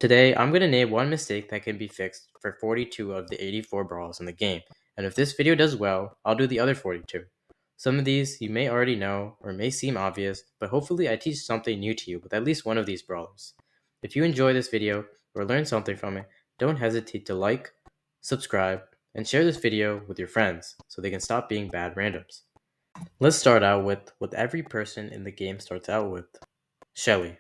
Today, I'm going to name one mistake that can be fixed for 42 of the 84 brawls in the game, and if this video does well, I'll do the other 42. Some of these you may already know or may seem obvious, but hopefully I teach something new to you with at least one of these brawlers. If you enjoy this video or learn something from it, don't hesitate to like, subscribe, and share this video with your friends so they can stop being bad randoms. Let's start out with what every person in the game starts out with: Shelly.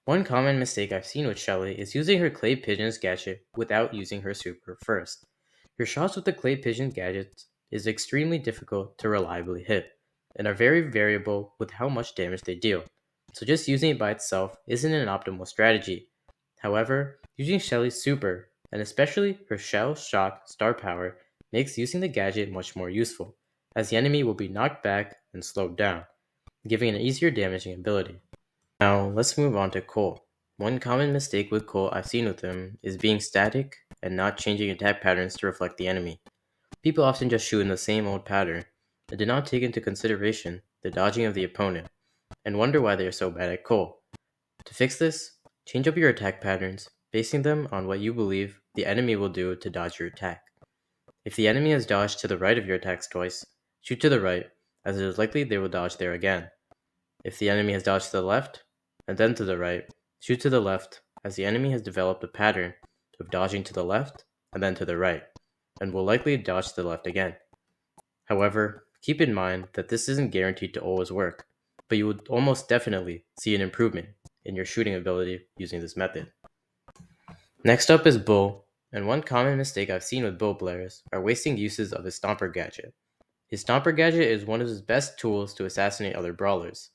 One common mistake I've seen with Shelly is using her clay pigeons gadget without using her super first. Her shots with the clay pigeon gadgets is extremely difficult to reliably hit, and are very variable with how much damage they deal, so just using it by itself isn't an optimal strategy. However, using Shelly's super, and especially her shell shock star power, makes using the gadget much more useful, as the enemy will be knocked back and slowed down, giving an easier damaging ability. Now, let's move on to Colt. One common mistake with Colt I've seen with him is being static and not changing attack patterns to reflect the enemy. People often just shoot in the same old pattern and do not take into consideration the dodging of the opponent, and wonder why they are so bad at Colt. To fix this, change up your attack patterns, basing them on what you believe the enemy will do to dodge your attack. If the enemy has dodged to the right of your attacks twice, shoot to the right, as it is likely they will dodge there again. If the enemy has dodged to the left, and then to the right, shoot to the left, as the enemy has developed a pattern of dodging to the left and then to the right, and will likely dodge to the left again. However, keep in mind that this isn't guaranteed to always work, but you will almost definitely see an improvement in your shooting ability using this method. Next up is Bull, and one common mistake I've seen with Bull players are wasting uses of his Stomper gadget. His Stomper gadget is one of his best tools to assassinate other brawlers,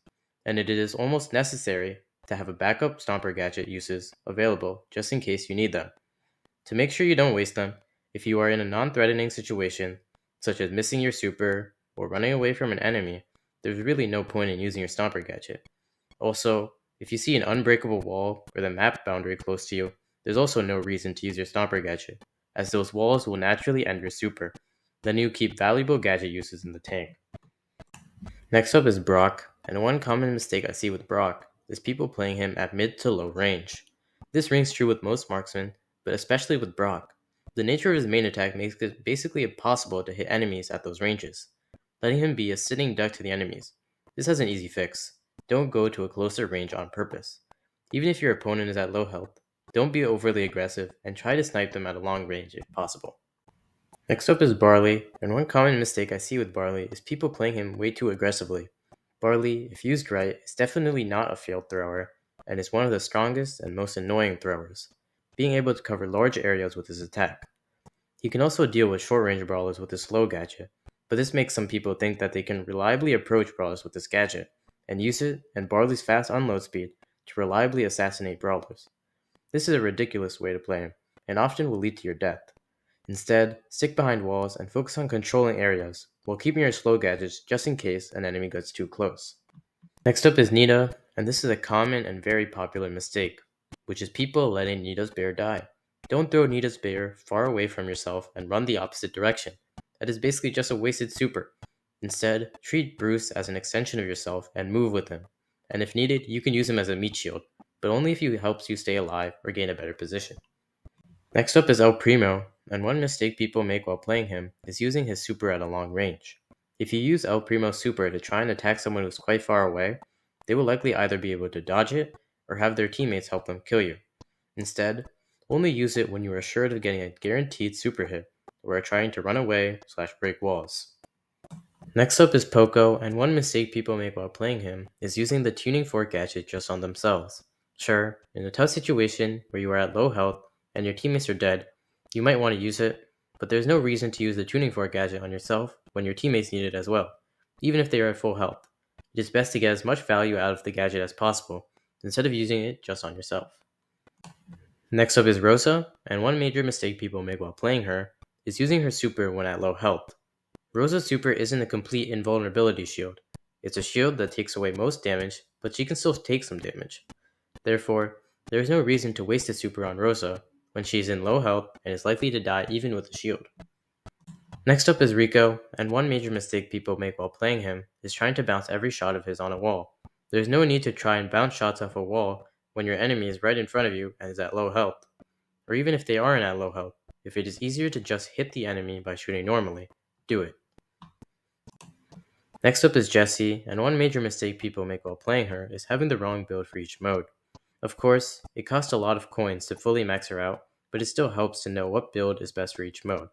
and it is almost necessary to have a backup Stomper gadget uses available just in case you need them. To make sure you don't waste them, if you are in a non-threatening situation, such as missing your super or running away from an enemy, there's really no point in using your Stomper gadget. Also, if you see an unbreakable wall or the map boundary close to you, there's also no reason to use your Stomper gadget, as those walls will naturally end your super. Then you keep valuable gadget uses in the tank. Next up is Brock, and one common mistake I see with Brock is people playing him at mid to low range. This rings true with most marksmen, but especially with Brock. The nature of his main attack makes it basically impossible to hit enemies at those ranges, letting him be a sitting duck to the enemies. This has an easy fix. Don't go to a closer range on purpose. Even if your opponent is at low health, don't be overly aggressive and try to snipe them at a long range if possible. Next up is Barley, and one common mistake I see with Barley is people playing him way too aggressively. Barley, if used right, is definitely not a field thrower, and is one of the strongest and most annoying throwers, being able to cover large areas with his attack. He can also deal with short-range brawlers with his slow gadget, but this makes some people think that they can reliably approach brawlers with this gadget, and use it and Barley's fast unload speed to reliably assassinate brawlers. This is a ridiculous way to play him, and often will lead to your death. Instead, stick behind walls and focus on controlling areas, while keeping your slow gadgets just in case an enemy gets too close. Next up is Nita, and this is a common and very popular mistake, which is people letting Nita's bear die. Don't throw Nita's bear far away from yourself and run the opposite direction. That is basically just a wasted super. Instead, treat Bruce as an extension of yourself and move with him, and if needed, you can use him as a meat shield, but only if he helps you stay alive or gain a better position. Next up is Primo, and one mistake people make while playing him is using his super at a long range. If you use Primo's super to try and attack someone who's quite far away, they will likely either be able to dodge it or have their teammates help them kill you. Instead, only use it when you are assured of getting a guaranteed super hit or are trying to run away/break walls. Next up is Poco, and one mistake people make while playing him is using the tuning fork gadget just on themselves. Sure, in a tough situation where you are at low health and your teammates are dead, you might want to use it, but there's no reason to use the tuning fork gadget on yourself when your teammates need it as well, even if they are at full health. It is best to get as much value out of the gadget as possible, instead of using it just on yourself. Next up is Rosa, and one major mistake people make while playing her is using her super when at low health. Rosa's super isn't a complete invulnerability shield. It's a shield that takes away most damage, but she can still take some damage. Therefore, there is no reason to waste a super on Rosa when she is in low health and is likely to die even with a shield. Next up is Rico, and one major mistake people make while playing him is trying to bounce every shot of his on a wall. There is no need to try and bounce shots off a wall when your enemy is right in front of you and is at low health. Or even if they aren't at low health, if it is easier to just hit the enemy by shooting normally, do it. Next up is Jessie, and one major mistake people make while playing her is having the wrong build for each mode. Of course, it costs a lot of coins to fully max her out, but it still helps to know what build is best for each mode.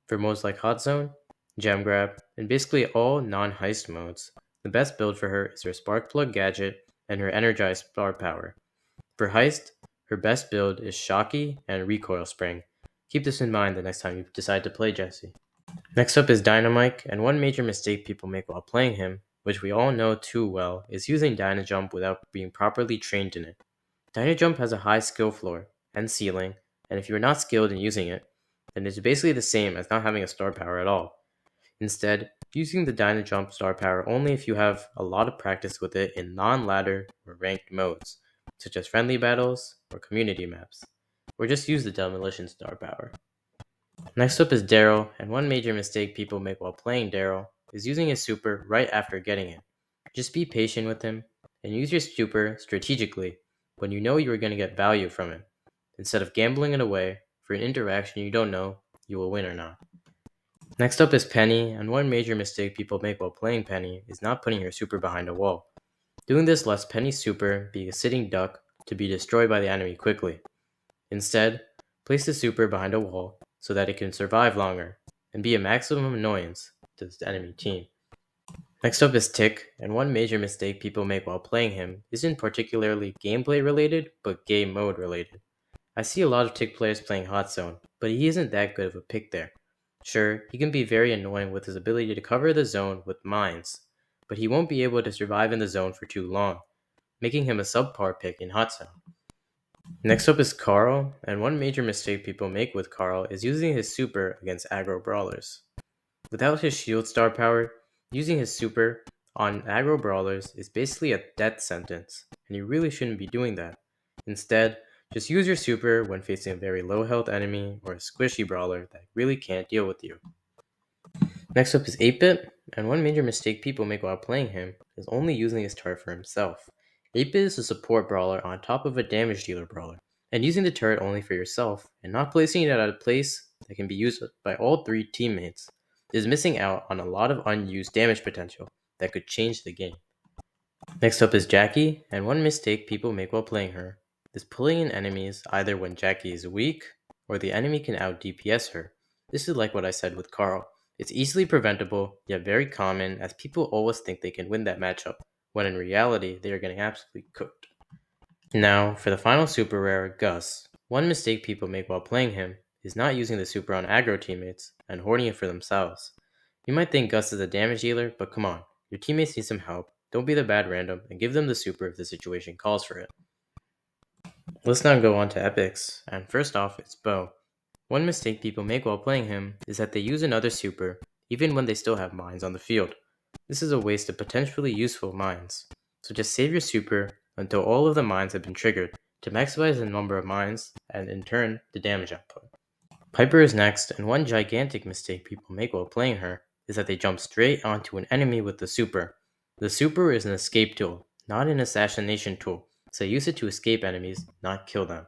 For modes like Hot Zone, Gem Grab, and basically all non-heist modes, the best build for her is her Spark Plug gadget and her Energized Star Power. For Heist, her best build is Shocky and Recoil Spring. Keep this in mind the next time you decide to play Jessie. Next up is Dynamike, and one major mistake people make while playing him, which we all know too well, is using Dynajump without being properly trained in it. Dynajump has a high skill floor and ceiling, and if you are not skilled in using it, then it's basically the same as not having a star power at all. Instead, using the Dynajump star power only if you have a lot of practice with it in non-ladder or ranked modes, such as friendly battles or community maps, or just use the Demolition star power. Next up is Darryl, and one major mistake people make while playing Darryl is using his super right after getting it. Just be patient with him, and use your super strategically when you know you are going to get value from it, instead of gambling it away for an interaction you don't know you will win or not. Next up is Penny, and one major mistake people make while playing Penny is not putting her super behind a wall. Doing this lets Penny's super be a sitting duck to be destroyed by the enemy quickly. Instead, place the super behind a wall so that it can survive longer and be a maximum annoyance to the enemy team. Next up is Tick, and one major mistake people make while playing him isn't particularly gameplay related, but game mode related. I see a lot of Tick players playing Hot Zone, but he isn't that good of a pick there. Sure, he can be very annoying with his ability to cover the zone with mines, but he won't be able to survive in the zone for too long, making him a subpar pick in Hot Zone. Next up is Carl, and one major mistake people make with Carl is using his super against aggro brawlers. Without his shield star power, using his super on aggro brawlers is basically a death sentence, and you really shouldn't be doing that. Instead, just use your super when facing a very low health enemy or a squishy brawler that really can't deal with you. Next up is 8-Bit, and one major mistake people make while playing him is only using his turret for himself. 8-Bit is a support brawler on top of a damage dealer brawler, and using the turret only for yourself and not placing it at a place that can be used by all three teammates is missing out on a lot of unused damage potential that could change the game. Next up is Jacky, and one mistake people make while playing her is pulling in enemies either when Jacky is weak or the enemy can out DPS her. This is like what I said with Carl. It's easily preventable, yet very common, as people always think they can win that matchup, when in reality they are getting absolutely cooked. Now, for the final super rare, Gus. One mistake people make while playing him is not using the super on aggro teammates and hoarding it for themselves. You might think Gus is a damage dealer, but come on, your teammates need some help. Don't be the bad random and give them the super if the situation calls for it. Let's now go on to epics, and first off, it's Bo. One mistake people make while playing him is that they use another super even when they still have mines on the field. This is a waste of potentially useful mines, so just save your super until all of the mines have been triggered to maximize the number of mines and in turn the damage output. Piper is next, and one gigantic mistake people make while playing her is that they jump straight onto an enemy with the super. The super is an escape tool, not an assassination tool, so use it to escape enemies, not kill them.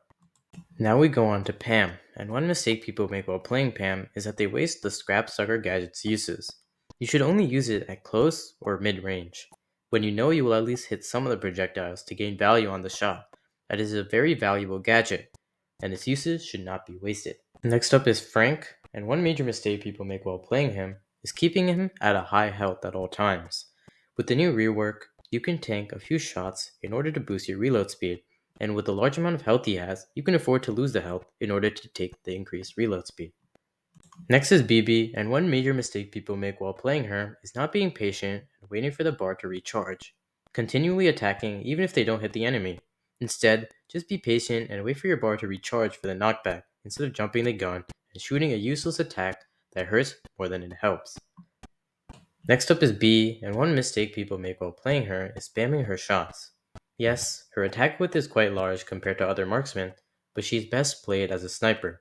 Now we go on to Pam, and one mistake people make while playing Pam is that they waste the Scrap Sucker gadget's uses. You should only use it at close or mid-range, when you know you will at least hit some of the projectiles to gain value on the shot. That is a very valuable gadget, and its usage should not be wasted. Next up is Frank, and one major mistake people make while playing him is keeping him at a high health at all times. With the new rework, you can tank a few shots in order to boost your reload speed, and with the large amount of health he has, you can afford to lose the health in order to take the increased reload speed. Next is Bibi, and one major mistake people make while playing her is not being patient and waiting for the bar to recharge, continually attacking even if they don't hit the enemy. Instead, just be patient and wait for your bar to recharge for the knockback instead of jumping the gun and shooting a useless attack that hurts more than it helps. Next up is B, and one mistake people make while playing her is spamming her shots. Yes, her attack width is quite large compared to other marksmen, but she's best played as a sniper,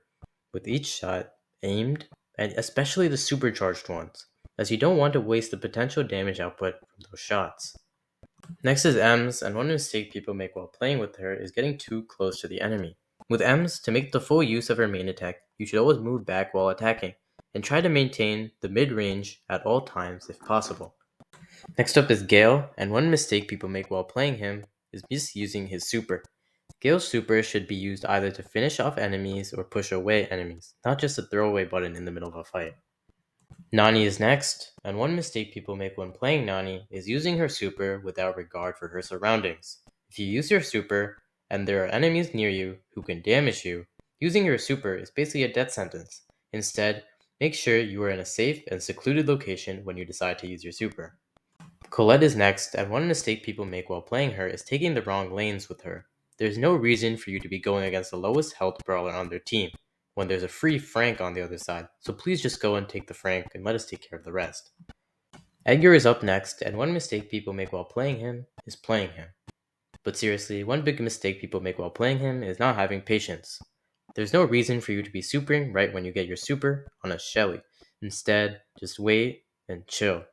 with each shot aimed, and especially the supercharged ones, as you don't want to waste the potential damage output from those shots. Next is Ems, and one mistake people make while playing with her is getting too close to the enemy. With Ems, to make the full use of her main attack, you should always move back while attacking, and try to maintain the mid-range at all times if possible. Next up is Gale, and one mistake people make while playing him is misusing his super. Gale's super should be used either to finish off enemies or push away enemies, not just a throwaway button in the middle of a fight. Nani is next, and one mistake people make when playing Nani is using her super without regard for her surroundings. If you use your super, and there are enemies near you who can damage you, using your super is basically a death sentence. Instead, make sure you are in a safe and secluded location when you decide to use your super. Colette is next, and one mistake people make while playing her is taking the wrong lanes with her. There's no reason for you to be going against the lowest health brawler on their team, when there's a free Frank on the other side, so please just go and take the Frank and let us take care of the rest. Edgar is up next, and one mistake people make while playing him is playing him. But seriously, one big mistake people make while playing him is not having patience. There's no reason for you to be supering right when you get your super on a Shelly. Instead, just wait and chill.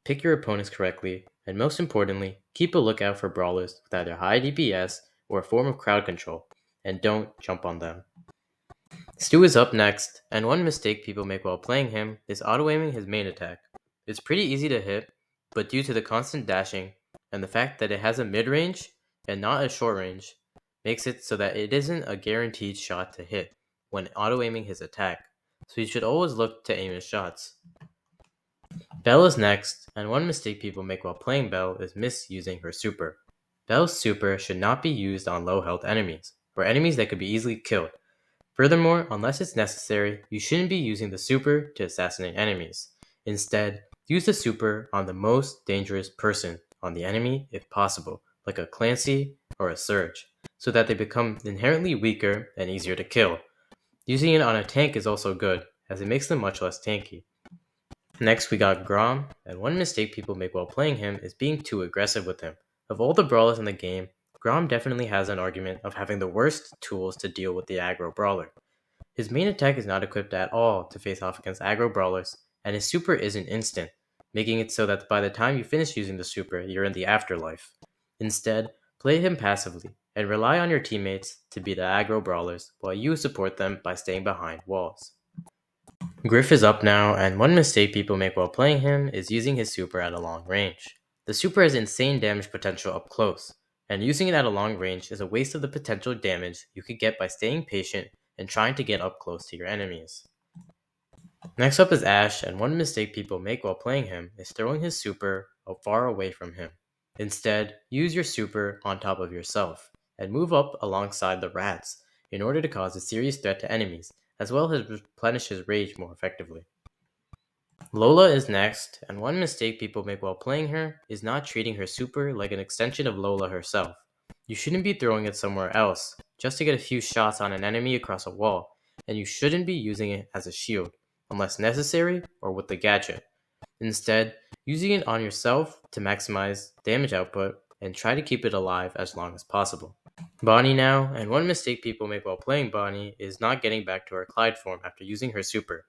Pick your opponents correctly, and most importantly, keep a lookout for brawlers with either high DPS or a form of crowd control, and don't jump on them. Stu is up next, and one mistake people make while playing him is auto-aiming his main attack. It's pretty easy to hit, but due to the constant dashing, and the fact that it has a mid-range and not a short range, makes it so that it isn't a guaranteed shot to hit when auto-aiming his attack, so you should always look to aim his shots. Belle is next, and one mistake people make while playing Belle is misusing her super. Belle's super should not be used on low health enemies, or enemies that could be easily killed. Furthermore, unless it's necessary, you shouldn't be using the super to assassinate enemies. Instead, use the super on the most dangerous person on the enemy if possible, like a Clancy or a Surge, so that they become inherently weaker and easier to kill. Using it on a tank is also good, as it makes them much less tanky. Next we got Grom, and one mistake people make while playing him is being too aggressive with him. Of all the brawlers in the game, Grom definitely has an argument of having the worst tools to deal with the aggro brawler. His main attack is not equipped at all to face off against aggro brawlers, and his super isn't instant, making it so that by the time you finish using the super, you're in the afterlife. Instead, play him passively, and rely on your teammates to be the aggro brawlers, while you support them by staying behind walls. Griff is up now, and one mistake people make while playing him is using his super at a long range. The super has insane damage potential up close, and using it at a long range is a waste of the potential damage you could get by staying patient and trying to get up close to your enemies. Next up is Ash, and one mistake people make while playing him is throwing his super far away from him. Instead, use your super on top of yourself, and move up alongside the rats in order to cause a serious threat to enemies, as well as replenish his rage more effectively. Lola is next, and one mistake people make while playing her is not treating her super like an extension of Lola herself. You shouldn't be throwing it somewhere else, just to get a few shots on an enemy across a wall, and you shouldn't be using it as a shield, unless necessary or with the gadget. Instead, using it on yourself to maximize damage output and try to keep it alive as long as possible. Bonnie now, and one mistake people make while playing Bonnie is not getting back to her Clyde form after using her super.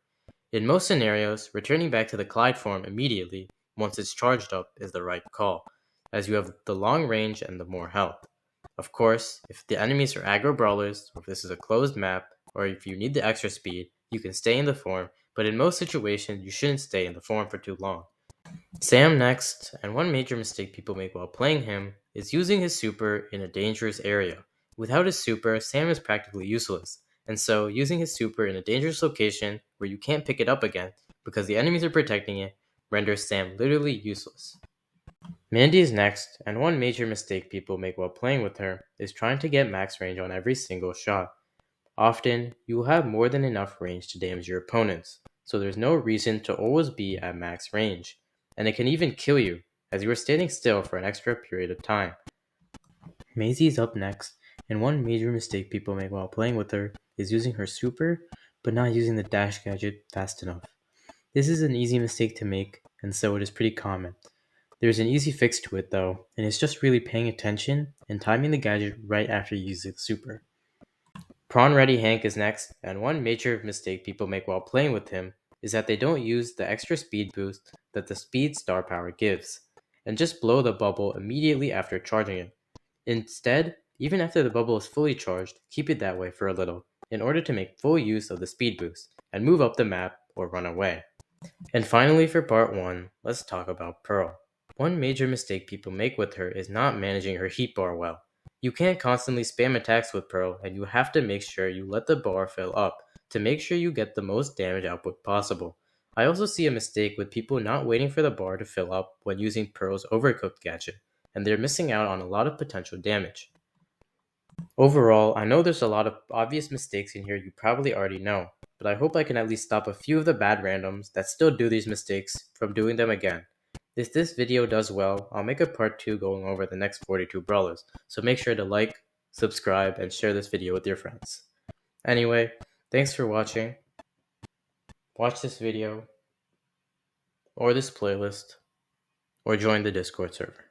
In most scenarios, returning back to the Clyde form immediately, once it's charged up, is the right call, as you have the long range and the more health. Of course, if the enemies are aggro brawlers, or if this is a closed map, or if you need the extra speed, you can stay in the form, but in most situations, you shouldn't stay in the form for too long. Sam next, and one major mistake people make while playing him is using his super in a dangerous area. Without his super, Sam is practically useless, and so using his super in a dangerous location where you can't pick it up again because the enemies are protecting it renders Sam literally useless. Mandy is next, and one major mistake people make while playing with her is trying to get max range on every single shot. Often, you will have more than enough range to damage your opponents, so there's no reason to always be at max range, and it can even kill you, as you are standing still for an extra period of time. Maisie is up next, and one major mistake people make while playing with her is using her super, but not using the dash gadget fast enough. This is an easy mistake to make, and so it is pretty common. There's an easy fix to it though, and it's just really paying attention and timing the gadget right after you use the super. Prawn Ready Hank is next, and one major mistake people make while playing with him is that they don't use the extra speed boost that the speed star power gives. and just blow the bubble immediately after charging it. Instead, even after the bubble is fully charged, keep it that way for a little, in order to make full use of the speed boost, and move up the map or run away. And finally for part 1, let's talk about Pearl. One major mistake people make with her is not managing her heat bar well. You can't constantly spam attacks with Pearl, and you have to make sure you let the bar fill up to make sure you get the most damage output possible. I also see a mistake with people not waiting for the bar to fill up when using Pearl's Overcooked gadget, and they're missing out on a lot of potential damage. Overall, I know there's a lot of obvious mistakes in here you probably already know, but I hope I can at least stop a few of the bad randoms that still do these mistakes from doing them again. If this video does well, I'll make a part 2 going over the next 42 brawlers, so make sure to like, subscribe, and share this video with your friends. Anyway, thanks for watching. Watch this video, or this playlist, or join the Discord server.